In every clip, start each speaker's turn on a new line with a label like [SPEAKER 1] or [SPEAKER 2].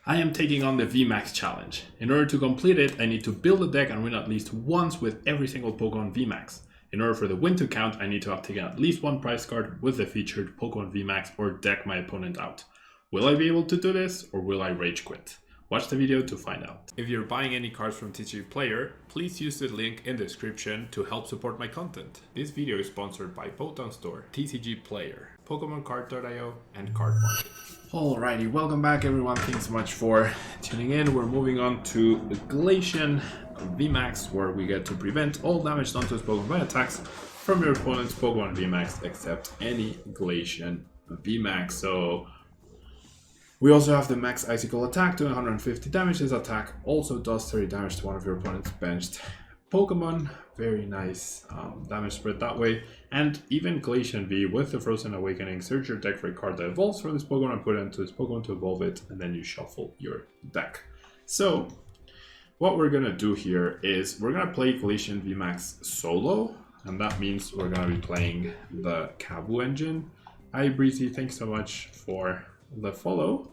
[SPEAKER 1] I am taking on the VMAX challenge. In order to complete it, I need to build a deck and win at least once with every single Pokemon VMAX. In order for the win to count, I need to have taken at least one prize card with the featured Pokemon VMAX or deck my opponent out. Will I be able to do this, or will I rage quit? Watch the video to find out. If you're buying any cards from TCG Player, please use the link in the description to help support my content. This video is sponsored by Pokemon Store, TCG Player, PokemonCard.io, and Card Market. Alrighty, welcome back everyone. Thanks so much for tuning in. We're moving on to the GLACEON VMAX, where we get to prevent all damage done to Pokemon by attacks from your opponent's Pokemon VMAX except any GLACEON VMAX. So we also have the max icicle attack, doing 150 damage. This attack also does 30 damage to one of your opponent's benched Pokemon. Very nice damage spread that way. And even GLACEON V with the Frozen Awakening, search your deck for a card that evolves from this Pokemon and put it into this Pokemon to evolve it, and then you shuffle your deck. So what we're gonna do here is we're gonna play GLACEON VMAX solo, and that means we're gonna be playing the Kabu engine. Hi Breezy, thanks so much for the follow.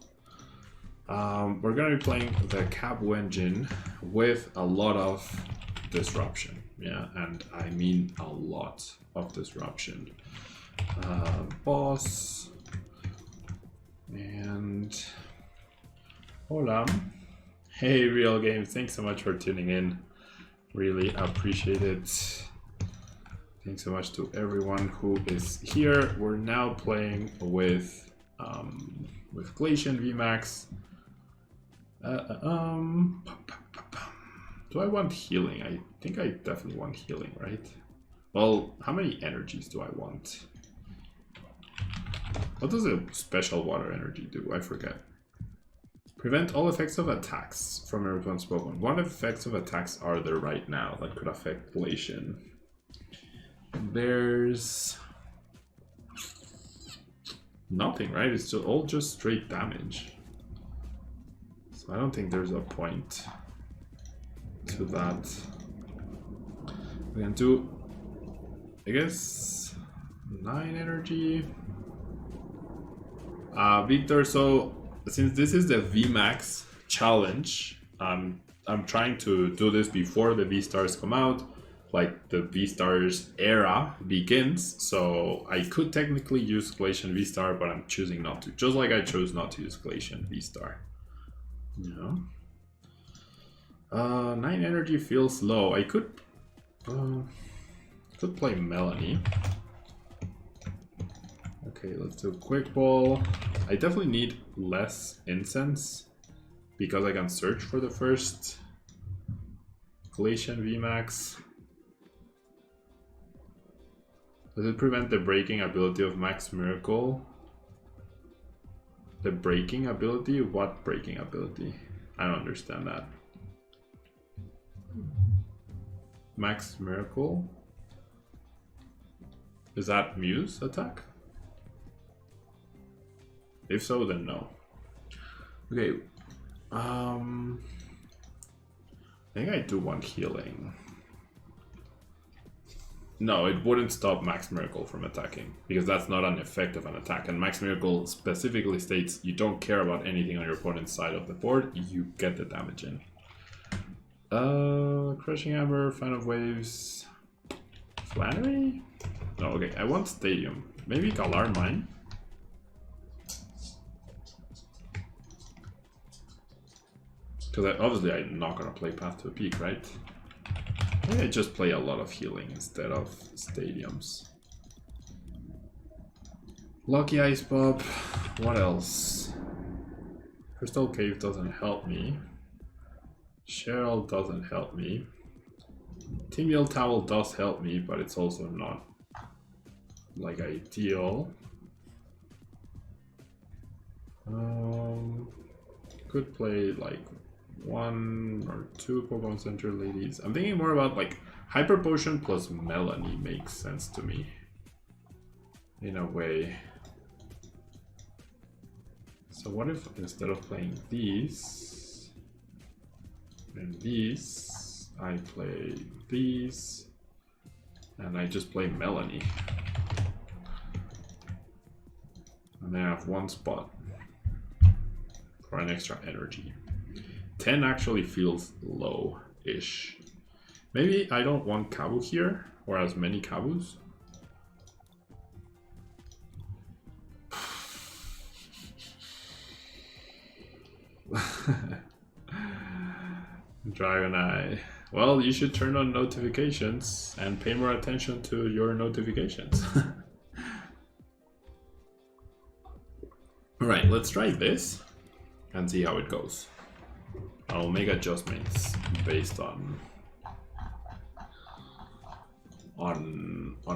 [SPEAKER 1] We're gonna be playing the Kabu engine with a lot of disruption. Yeah, and I mean a lot of disruption. Boss and hola. Hey Real Game, thanks so much for tuning in. Really appreciate it. Thanks so much to everyone who is here. We're now playing with GLACEON VMAX. Do I want healing? I think I definitely want healing, right? Well, how many energies do I want? What does a special water energy do? I forget. Prevent all effects of attacks from your opponent's Pokemon. What effects of attacks are there right now that could affect GLACEON? There's nothing, right? It's just all just straight damage. So I don't think there's a point to that. We're gonna do, I guess, 9 energy. Victor, so since this is the VMAX challenge, I'm trying to do this before the V-Stars come out, like the V-Stars era begins, so I could technically use GLACEON V-Star, but I'm choosing not to, just like I chose not to use GLACEON V-Star. Yeah. 9 energy feels low. I could play Melanie. Okay, let's do Quick Ball. I definitely need less incense because I can search for the first GLACEON VMAX. Does it prevent the breaking ability of Max Miracle? The breaking ability? What breaking ability? I don't understand that. Max Miracle? Is that Muse attack? If so, then no. Okay. I think I do want healing. No, it wouldn't stop Max Miracle from attacking, because that's not an effect of an attack. And Max Miracle specifically states you don't care about anything on your opponent's side of the board, you get the damage in. Crushing Hammer, Fan of Waves, Flannery? No, okay, I want Stadium. Maybe Galar Mine? Because obviously I'm not gonna play Path to a Peak, right? Maybe I just play a lot of healing instead of stadiums. Lucky Ice Pop. What else? Crystal Cave doesn't help me. Cheryl doesn't help me. Team Towel does help me, but it's also not like ideal. Could play like 1 or 2 Pokemon Center ladies. I'm thinking more about like Hyper Potion plus Melanie makes sense to me in a way. So what if instead of playing these and these, I play these and I just play Melanie, and then I have one spot for an extra energy. 10 actually feels low-ish. Maybe I don't want Kabu here, or as many Kabus. Dragonite. Well, you should turn on notifications and pay more attention to your notifications. Alright, let's try this and see how it goes. I'll make adjustments based on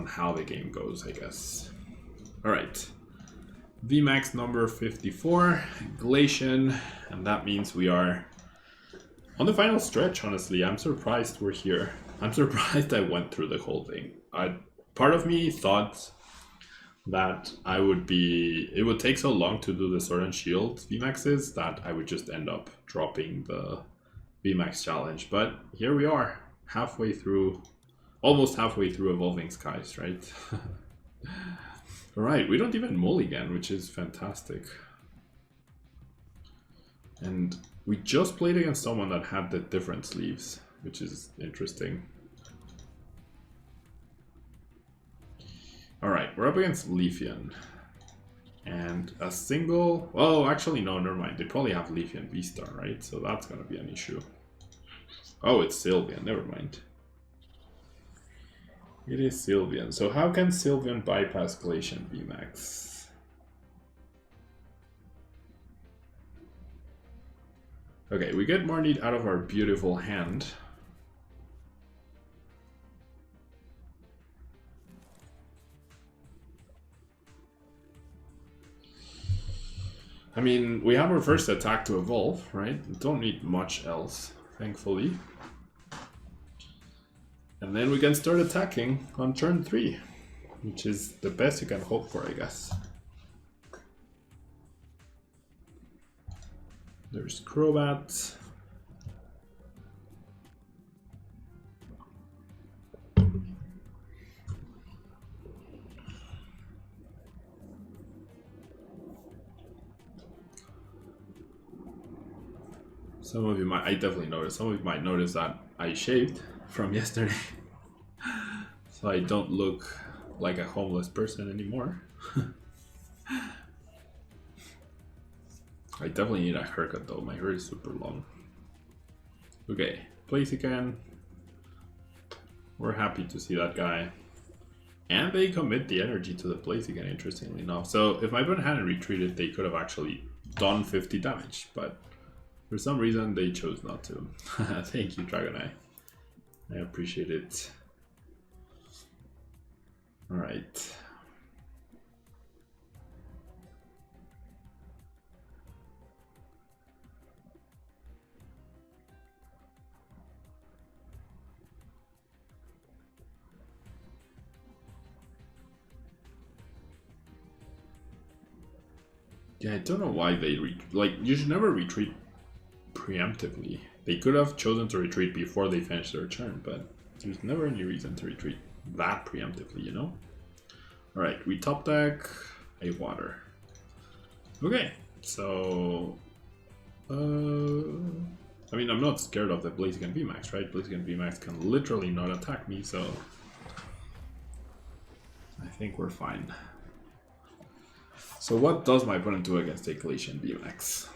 [SPEAKER 1] how the game goes, I guess. Alright. VMAX number 54, Glaceon, and that means we are on the final stretch, honestly. I'm surprised we're here. I'm surprised I went through the whole thing. Part of me thought that it would take so long to do the Sword and Shield VMAXs that I would just end up dropping the VMAX challenge. But here we are, halfway through, almost halfway through Evolving Skies, right? Alright, we don't even mulligan, which is fantastic. And we just played against someone that had the different sleeves, which is interesting. Alright, we're up against Leafeon. And a single... well, actually, no, never mind. They probably have Leafeon V-Star, right? So that's going to be an issue. Oh, it's Sylveon, never mind. It is Sylveon. So how can Sylveon bypass GLACEON VMAX? Okay, we get more need out of our beautiful hand. I mean, we have our first attack to evolve, right? We don't need much else, thankfully. And then we can start attacking on turn 3, which is the best you can hope for, I guess. There's Crobat. Some of you might, I definitely noticed, some of you might notice that I shaved from yesterday. So I don't look like a homeless person anymore. I definitely need a haircut though, my hair is super long. Okay, Blaziken. We're happy to see that guy. And they commit the energy to the Blaziken, interestingly enough. So if my opponent hadn't retreated, they could have actually done 50 damage, but for some reason they chose not to. Thank you, Dragonite. I appreciate it. Alright. Yeah, I don't know why they you should never retreat preemptively. They could have chosen to retreat before they finish their turn, but there's never any reason to retreat that preemptively, you know? Alright, we top deck a water. Okay, so... I mean, I'm not scared of the Blaziken VMAX, right? Blaziken VMAX can literally not attack me, so... I think we're fine. So what does my opponent do against a GLACEON VMAX?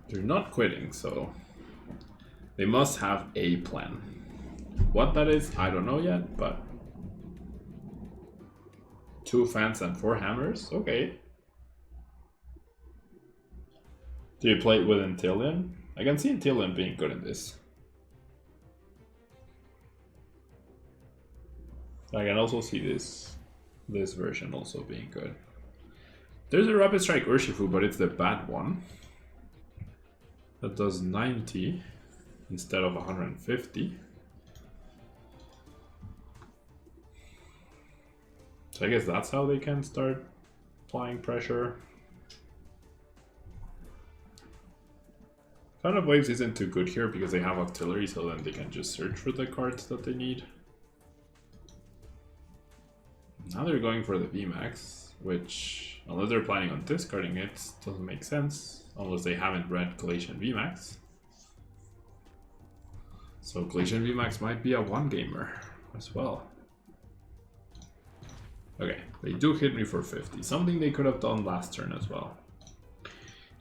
[SPEAKER 1] They're not quitting, so they must have a plan. What that is, I don't know yet, but 2 fans and 4 hammers? Okay. Do you play it with Inteleon? I can see Inteleon being good in this. I can also see this version also being good. There's a Rapid Strike Urshifu, but it's the bad one. That does 90 instead of 150. So I guess that's how they can start applying pressure. Fan of Waves isn't too good here because they have artillery, so then they can just search for the cards that they need. Now they're going for the VMAX, which, unless they're planning on discarding it, doesn't make sense, unless they haven't read GLACEON VMAX. So GLACEON VMAX might be a one-gamer as well. Okay, they do hit me for 50, something they could have done last turn as well.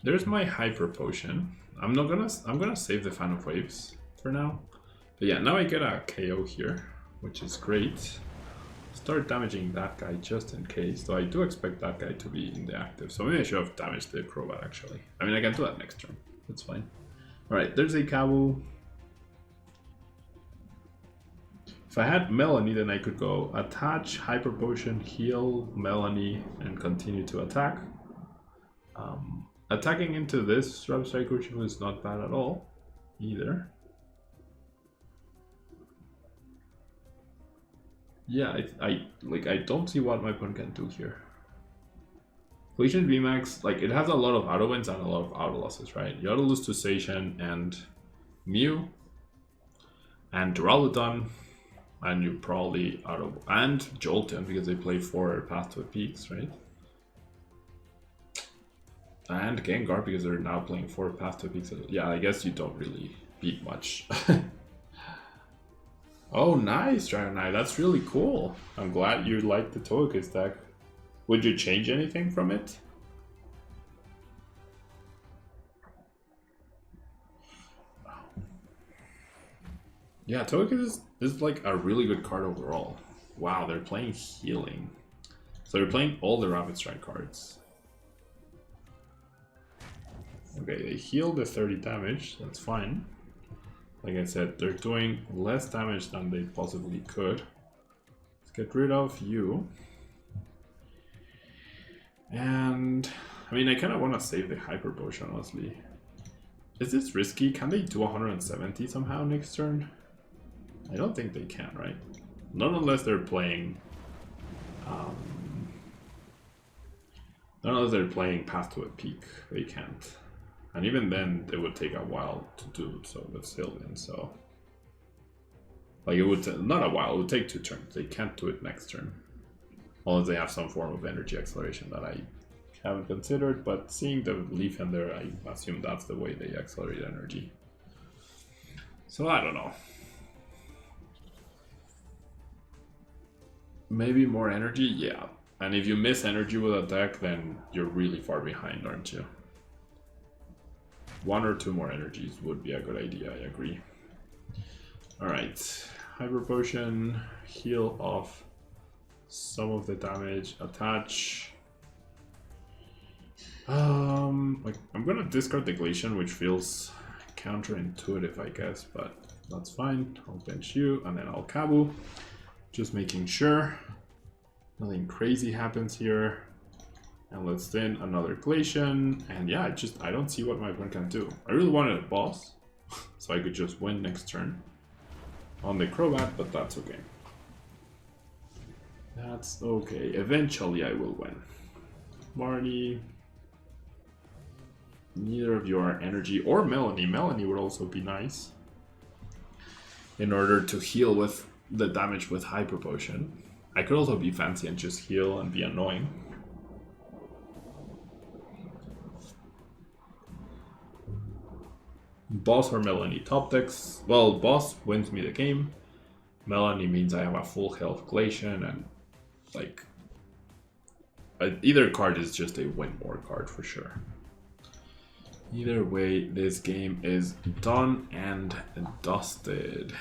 [SPEAKER 1] There's my Hyper Potion. I'm gonna save the Fan of Waves for now. But yeah, now I get a KO here, which is great. Start damaging that guy just in case, though I do expect that guy to be in the active. So maybe I should have damaged the Crobat actually. I mean, I can do that next turn. That's fine. Alright, there's a Kabu. If I had Melanie, then I could go attach, Hyper Potion, heal Melanie, and continue to attack. Attacking into this Drop Strike Urshifu is not bad at all, either. Yeah, I don't see what my opponent can do here. GLACEON VMAX, like, it has a lot of auto wins and a lot of auto losses, right? You auto lose to Zacian and Mew and Duraludon, and you probably auto and Jolteon because they play 4 Path to the Peaks, right? And Gengar because they're now playing 4 Path to the Peaks. Yeah, I guess you don't really beat much. Oh, nice, Dragonite. That's really cool. I'm glad you like the Togekiss deck. Would you change anything from it? Yeah, Togekiss is like a really good card overall. Wow, they're playing healing. So they're playing all the Rapid Strike cards. Okay, they heal the 30 damage. That's fine. Like I said, they're doing less damage than they possibly could. Let's get rid of you. And I mean, I kind of want to save the Hyper Potion, honestly. Is this risky? Can they do 170 somehow next turn? I don't think they can, right? Not unless they're playing... not unless they're playing Path to a Peak. They can't. And even then, it would take a while to do so with Sylveon, so... Like, it would... Not a while, it would take 2 turns. They can't do it next turn. Unless they have some form of energy acceleration that I haven't considered, but seeing the leaf in there, I assume that's the way they accelerate energy. So, I don't know. Maybe more energy? Yeah. And if you miss energy with a deck, then you're really far behind, aren't you? 1 or 2 more energies would be a good idea, I agree. Alright, Hyper Potion, heal off some of the damage, attach. Like, I'm gonna discard the Glacian, which feels counterintuitive, I guess, but that's fine. I'll bench you, and then I'll Kabu. Just making sure nothing crazy happens here. And let's then another Glacian, and yeah, I don't see what my opponent can do. I really wanted a boss, so I could just win next turn on the Crobat, but that's okay. That's okay. Eventually I will win. Marnie. Neither of you are energy, or Melanie. Melanie would also be nice. In order to heal with the damage with Hyper Potion. I could also be fancy and just heal and be annoying. Boss or Melanie top decks. Well, Boss wins me the game. Melanie means I have a full health Glacian, and like either card is just a win more card for sure. Either way, this game is done and dusted.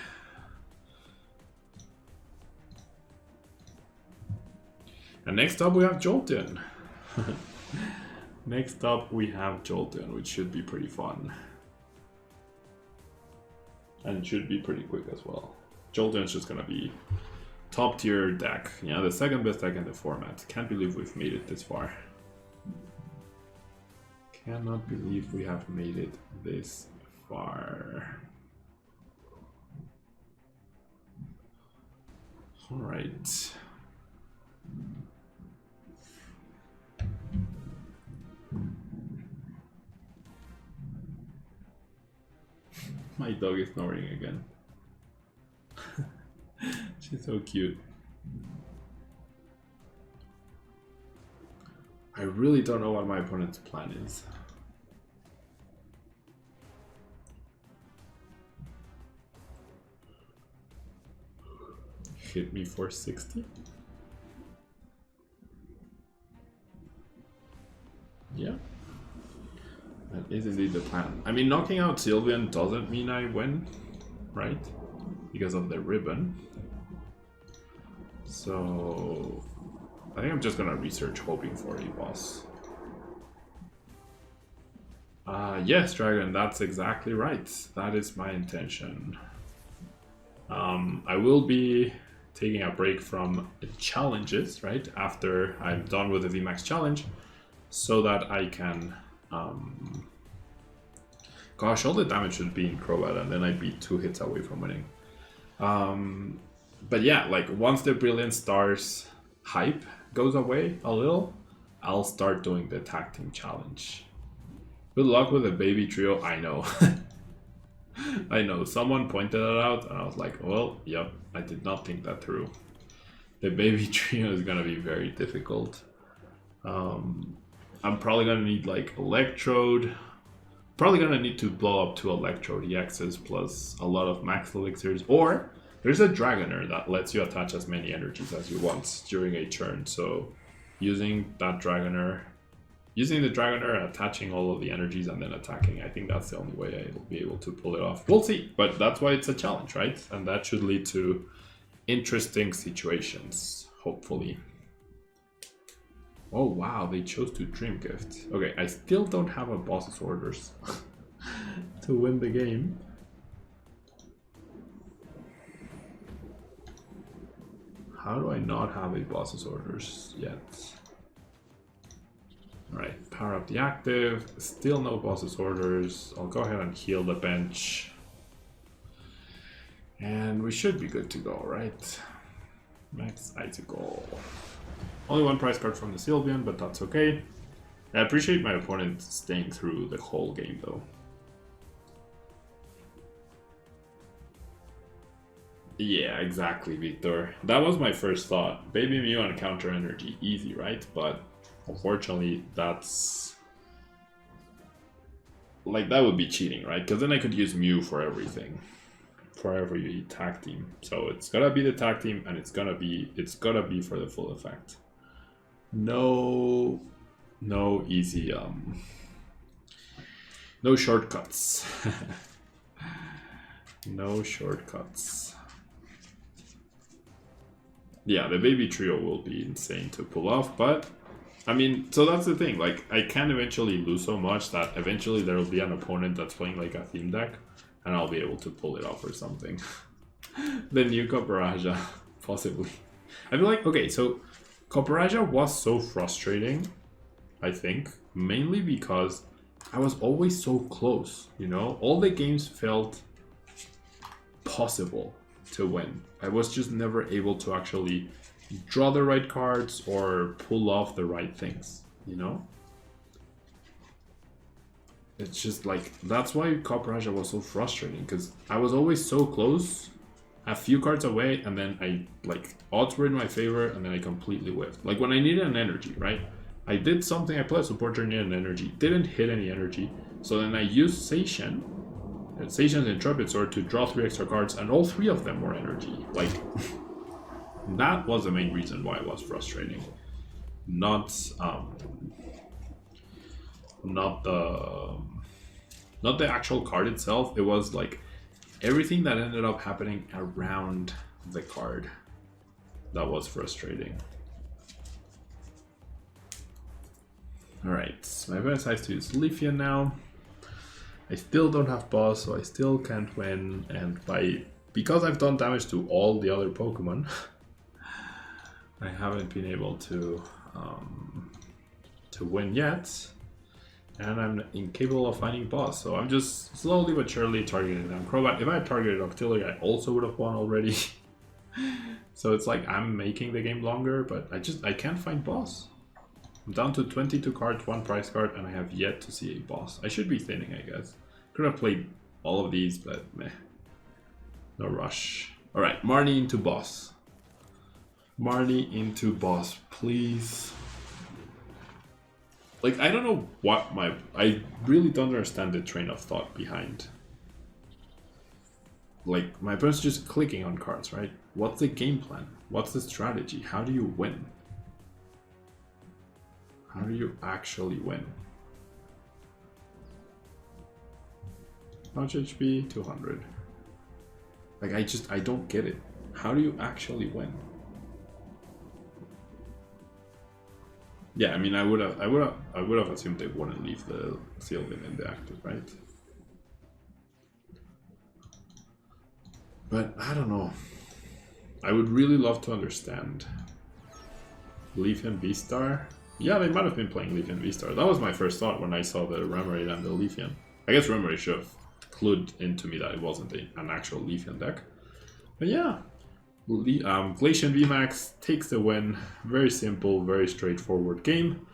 [SPEAKER 1] And next up we have Jolteon. Next up we have Jolteon, which should be pretty fun. And it should be pretty quick as well. Jolteon's just gonna be top tier deck. Yeah, the second best deck in the format. Can't believe we've made it this far. Cannot believe we have made it this far. Alright. My dog is snoring again. She's so cute. I really don't know what my opponent's plan is. Hit me for 60? Yeah. That is indeed the plan. I mean, knocking out Sylveon doesn't mean I win, right? Because of the ribbon. So I think I'm just gonna research hoping for a boss. Yes, Dragon, that's exactly right. That is my intention. I will be taking a break from challenges, right? After I'm done with the VMAX challenge, so that I can... Gosh, all the damage should be in Crobat, and then I'd be 2 hits away from winning. But yeah, like once the Brilliant Stars hype goes away a little, I'll start doing the tag team challenge. Good luck with the baby trio. I know. I know, someone pointed it out and I was like, well, yep, I did not think that through. The baby trio is gonna be very difficult. I'm probably gonna need like Electrode. Probably gonna need to blow up 2 Electrode EXs plus a lot of max elixirs, or there's a Dragonair that lets you attach as many energies as you want during a turn. So using that Dragonair, using the Dragonair, attaching all of the energies and then attacking, I think that's the only way I will be able to pull it off. We'll see, but that's why it's a challenge, right? And that should lead to interesting situations, hopefully. Oh wow, they chose to Dream Gift. Okay, I still don't have a boss's orders to win the game. How do I not have a boss's orders yet? Alright, power up the active. Still no boss's orders. I'll go ahead and heal the bench. And we should be good to go, right? Max Icicle. Only 1 prize card from the Sylveon, but that's okay. I appreciate my opponent staying through the whole game though. Yeah, exactly, Victor. That was my first thought. Baby Mew on counter energy, easy, right? But unfortunately, that's... like, that would be cheating, right? Because then I could use Mew for everything. For every tag team. So it's gotta be the tag team, and it's gotta be for the full effect. No easy, no shortcuts. No shortcuts. Yeah, the baby trio will be insane to pull off, but I mean, so that's the thing, like, I can eventually lose so much that eventually there will be an opponent that's playing like a theme deck, and I'll be able to pull it off or something. The new Copperajah, possibly. I feel like, okay, so Copperajah was so frustrating, I think, mainly because I was always so close, you know? All the games felt possible to win. I was just never able to actually draw the right cards or pull off the right things, you know? It's just like, that's why Copperajah was so frustrating, because I was always so close, a few cards away, and then I, like, odds were in my favor, and then I completely whiffed. Like, when I needed an energy, right? I did something, I played a support journey and energy, didn't hit any energy, so then I used Seishan, Seishan's Intrepid Sword, to draw 3 extra cards, and all 3 of them were energy. Like, that was the main reason why it was frustrating. Not the actual card itself. It was like everything that ended up happening around the card that was frustrating. Alright, my best size to use Sylveon now. I still don't have boss, so I still can't win, and because I've done damage to all the other Pokemon, I haven't been able to win yet, and I'm incapable of finding boss, so I'm just slowly but surely targeting down Crobat. If I had targeted Octillery, I also would have won already. So it's like I'm making the game longer, but I can't find boss. I'm down to 22 cards, 1 prize card, and I have yet to see a boss. I should be thinning, I guess. Could have played all of these, but meh. No rush. Alright, Marnie into boss. Marnie into boss, please. Like, I don't know what I really don't understand the train of thought behind. Like, my opponent's just clicking on cards, right? What's the game plan? What's the strategy? How do you win? How do you actually win? How much HP? 200. Like, I don't get it. How do you actually win? Yeah, I mean, I would have assumed they wouldn't leave the Sylveon in the active, right? But I don't know. I would really love to understand. Leafeon V-Star? Yeah, they might have been playing Leafeon V-Star. That was my first thought when I saw the Remoraid and the Leafeon. I guess Remoraid should have clued into me that it wasn't an actual Leafeon deck. But yeah, GLACEON VMAX takes the win. Very simple, very straightforward game.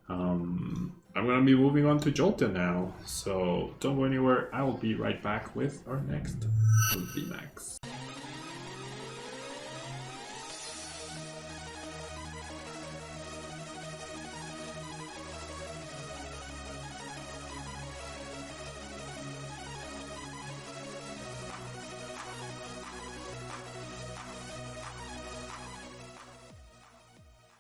[SPEAKER 1] I'm going to be moving on to Jolteon now, so don't go anywhere. I will be right back with our next VMAX.